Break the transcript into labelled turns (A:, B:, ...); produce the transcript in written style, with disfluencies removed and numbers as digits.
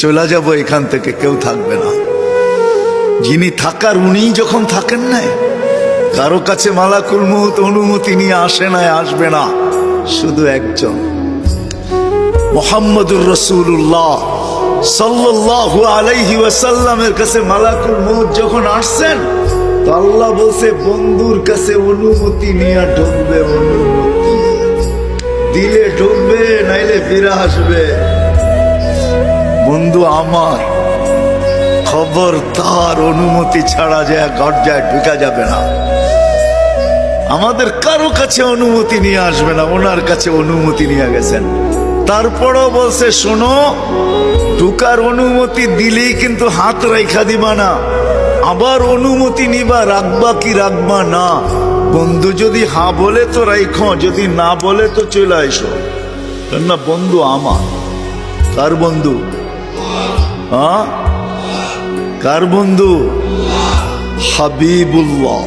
A: চলে যাব এখান থেকে, কেউ থাকবে না। যিনি থাকার উনিই যখন থাকেন নাই, কারো কাছে মালাকুল মউত অনুমতি নিয়ে আসে নাই, আসবে না। শুধু একজন মুহাম্মদুর রাসূলুল্লাহ সাল্লাল্লাহু আলাইহি ওয়াসাল্লামের কাছে মালাকুল মউত যখন আসছেন, তো আল্লাহ বলছে বন্ধুর কাছে অনুমতি নিয়ে ঢুকবে। অনুমতি দিলে ঢুকবে, নাইলে ফিরে আসবে। বন্ধু আমার, খবর তার অনুমতি ছাড়া যায় গর্জায় ঢুকা যাবে না। আমাদের কারো কাছে অনুমতি নিয়ে আসবে না, ওনার কাছে অনুমতি নিয়ে গেছেন। তারপরও বলছে শোনো, ঢুকার অনুমতি দিলেই কিন্তু হাত রাইখা দিবা না, আবার অনুমতি নিবা, রাখবা কি রাখবা না। বন্ধু যদি হ্যাঁ বলে তো রাইখো, যদি না বলে তো চলে আইসো। না বন্ধু আমার। কার বন্ধু? হ্যাঁ, কার বন্ধু? হাবিবুল্লাহ।